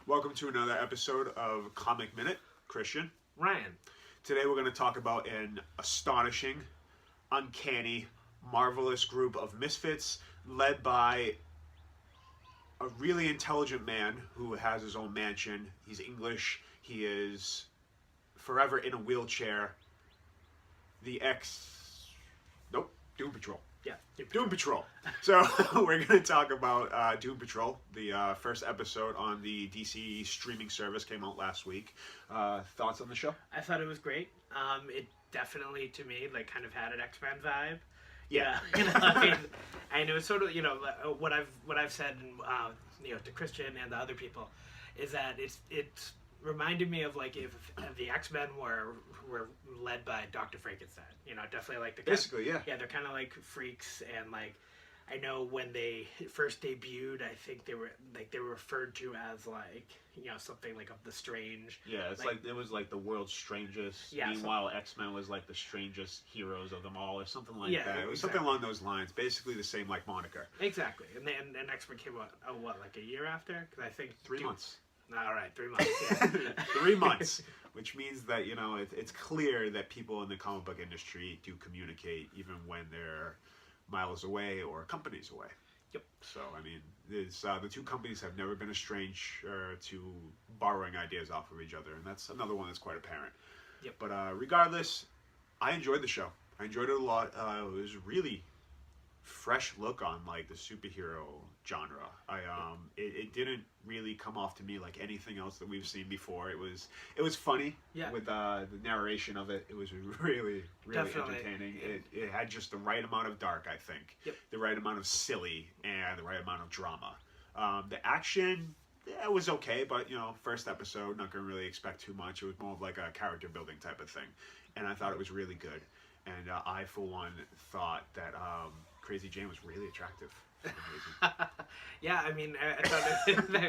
Welcome to another episode of Comic Minute. Christian. Ryan. Today we're going to talk about an astonishing, uncanny, marvelous group of misfits led by a really intelligent man who has his own mansion. He's English. He is forever in a wheelchair. Doom Patrol. Yeah, Doom Patrol. So we're going to talk about Doom Patrol. The first episode on the DC streaming service came out last week. Thoughts on the show? I thought it was great. It definitely, to me, like kind of had an XMen vibe. Yeah. And it was sort of, what I've said, to Christian and the other people, is that it's reminded me of like if the XMen were led by Dr. Frankenstein. Definitely like the basically, yeah. Yeah, they're kind of like freaks, and like I know when they first debuted, I think they were referred to as like something like of the strange. Yeah, it's like it was like the world's strangest. Yeah, Meanwhile, X-Men was like the strangest heroes of them all, or something like that. It was exactly. something along those lines. Basically, the same like moniker. Exactly, and X-Men came out like a year after, because I think 3 months. All right, 3 months. Yeah. 3 months, which means that it's clear that people in the comic book industry do communicate even when they're miles away or companies away. Yep. So I mean, the two companies have never been estranged to borrowing ideas off of each other, and that's another one that's quite apparent. Yep. But regardless, I enjoyed the show. I enjoyed it a lot. It was really fresh look on like the superhero genre. It didn't really come off to me like anything else that we've seen before. It was funny. Yeah. With the narration of it. It was really Definitely entertaining. It had just the right amount of dark, I think. Yep. The right amount of silly and the right amount of drama. The action, it was okay, but first episode, not gonna really expect too much. It was more of like a character building type of thing, and I thought it was really good. And I, for one, thought that Crazy Jane was really attractive. Yeah, I mean, I thought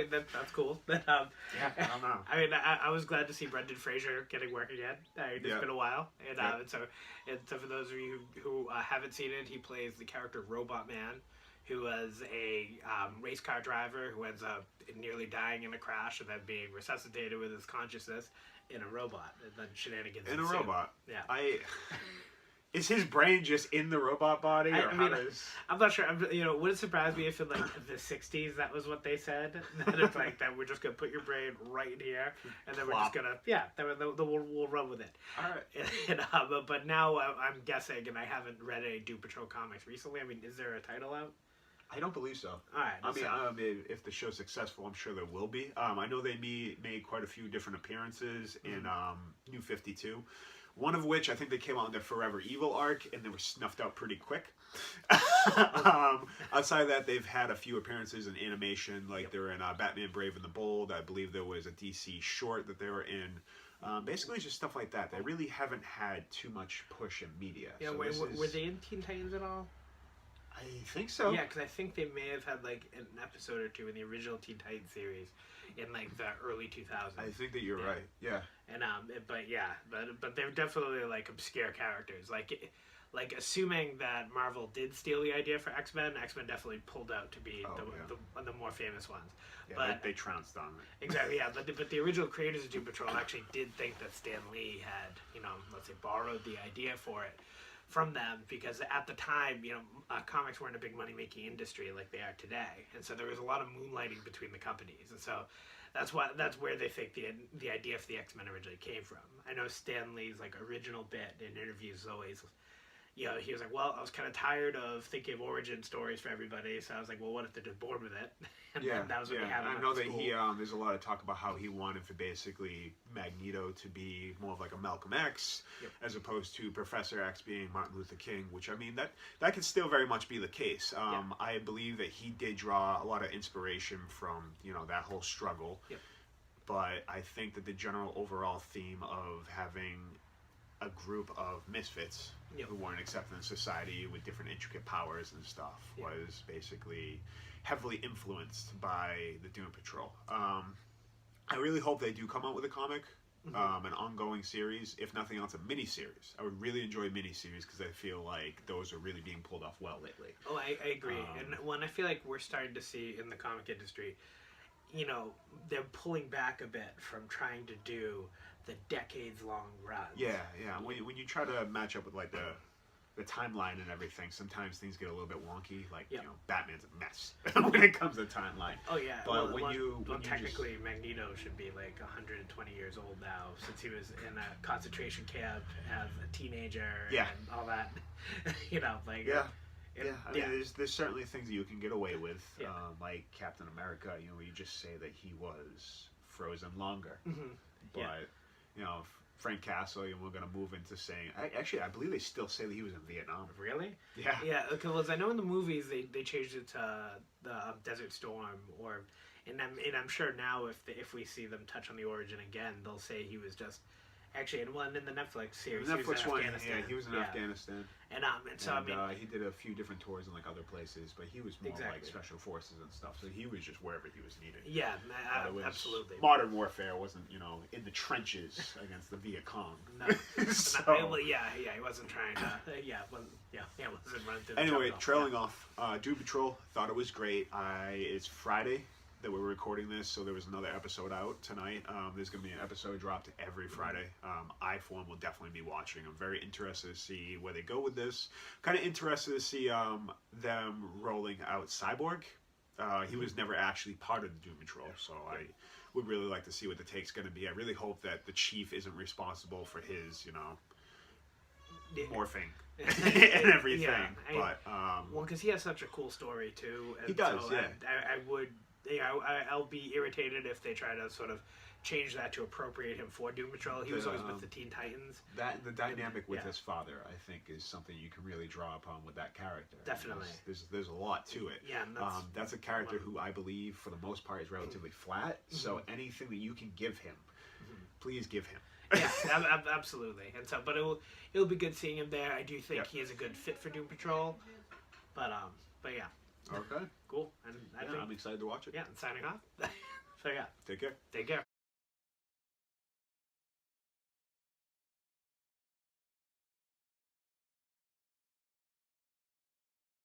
that's cool. But, yeah, I don't know. I mean, I was glad to see Brendan Fraser getting work again. It's been a while, and so for those of you who haven't seen it, he plays the character Robot Man, who was a race car driver who ends up nearly dying in a crash and then being resuscitated with his consciousness in a robot, and then shenanigans in a robot. Yeah. Is his brain just in the robot body? Or I'm not sure. Would it surprise me if in like the '60s that was what they said? That it's like that we're just gonna put your brain right in here, and then we're just gonna we'll run with it. All right. But now I'm guessing, and I haven't read any Doom Patrol comics recently. I mean, is there a title out? I don't believe so. All right. I mean, if the show's successful, I'm sure there will be. I know they made quite a few different appearances in New 52. One of which I think they came out in their Forever Evil arc, and they were snuffed out pretty quick. Outside of that, they've had a few appearances in animation, like they were in Batman Brave and the Bold. I believe there was a DC short that they were in. Basically, just stuff like that. They really haven't had too much push in media. Yeah, so were they in Teen Titans at all? I think so. Yeah, because I think they may have had like an episode or two in the original Teen Titans series in like the early 2000s. I think that you're right. Yeah. And but they're definitely like obscure characters. Like assuming that Marvel did steal the idea for X-Men definitely pulled out to be the more famous ones. Yeah, but they trounced on it. Exactly. Yeah, but the original creators of Doom Patrol actually did think that Stan Lee had let's say borrowed the idea for it from them, because at the time, comics weren't a big money-making industry like they are today, and so there was a lot of moonlighting between the companies, and so that's where they think the idea for the X-Men originally came from. I know Stan Lee's like original bit in interviews is always, he was like, well, I was kind of tired of thinking of origin stories for everybody, so I was like, well, what if they're just born with it? And then that was what we had. I know that there's a lot of talk about how he wanted for basically Magneto to be more of like a Malcolm X, as opposed to Professor X being Martin Luther King, which I mean that could still very much be the case. I believe that he did draw a lot of inspiration from that whole struggle, but I think that the general overall theme of having a group of misfits who weren't accepted in society with different intricate powers and stuff was basically heavily influenced by the Doom Patrol. I really hope they do come out with a comic, an ongoing series, if nothing else, a mini-series. I would really enjoy mini-series because I feel like those are really being pulled off well lately. Oh, I agree. And one I feel like we're starting to see in the comic industry you know, they're pulling back a bit from trying to do the decades-long run. Yeah. When you try to match up with like the timeline and everything, sometimes things get a little bit wonky. Like Yep. you know, Batman's a mess when it comes to timeline. Oh yeah, But well, when you technically Magneto should be like 120 years old now, since he was in a concentration camp as a teenager. Yeah. And all that. You know, like Yeah. I mean, yeah. there's certainly things that you can get away with, Yeah. like Captain America. You know, where you just say that he was frozen longer. Mhm. But Yeah. you know, Frank Castle, and we're gonna move into saying. I believe they still say that he was in Vietnam. Really? Yeah. Yeah, because I know in the movies they changed it to the Desert Storm, and I'm sure now if we see them touch on the origin again, they'll say he was just actually in the Netflix series. The Netflix he was in one, Afghanistan. yeah, he was in Afghanistan. And so I mean, he did a few different tours in like other places, but he was more like Exactly. special forces and stuff. So he was just wherever he was needed. yeah, But it was absolutely. Modern warfare wasn't, you know, in the trenches against the Viet Cong. No, So- well, yeah, he wasn't trying to. Wasn't running through the Anyway, jungle. trailing off, Doom Patrol, thought it was great. It's Friday that we're recording this, so there was another episode out tonight. There's going to be an episode dropped every Friday. I, for one, will definitely be watching. I'm very interested to see where they go with this. Kind of interested to see them rolling out Cyborg. He was never actually part of the Doom Patrol, so I would really like to see what the take's going to be. I really hope that the Chief isn't responsible for his, you know, morphing and everything. Yeah, but well, because he has such a cool story too. And He does, so yeah. I would. I'll be irritated if they try to sort of change that to appropriate him for Doom Patrol. He was always with the Teen Titans. the dynamic with Yeah. his father, I think, is something you can really draw upon with that character. Definitely. There's a lot to it. Yeah, and That's a character who I believe, for the most part, is relatively flat. So anything that you can give him, please give him. yeah, absolutely. And so, but it'll be good seeing him there. I do think he is a good fit for Doom Patrol. But yeah, Okay. cool. And I think I'm excited to watch it. and signing off. So yeah, Take care. take care.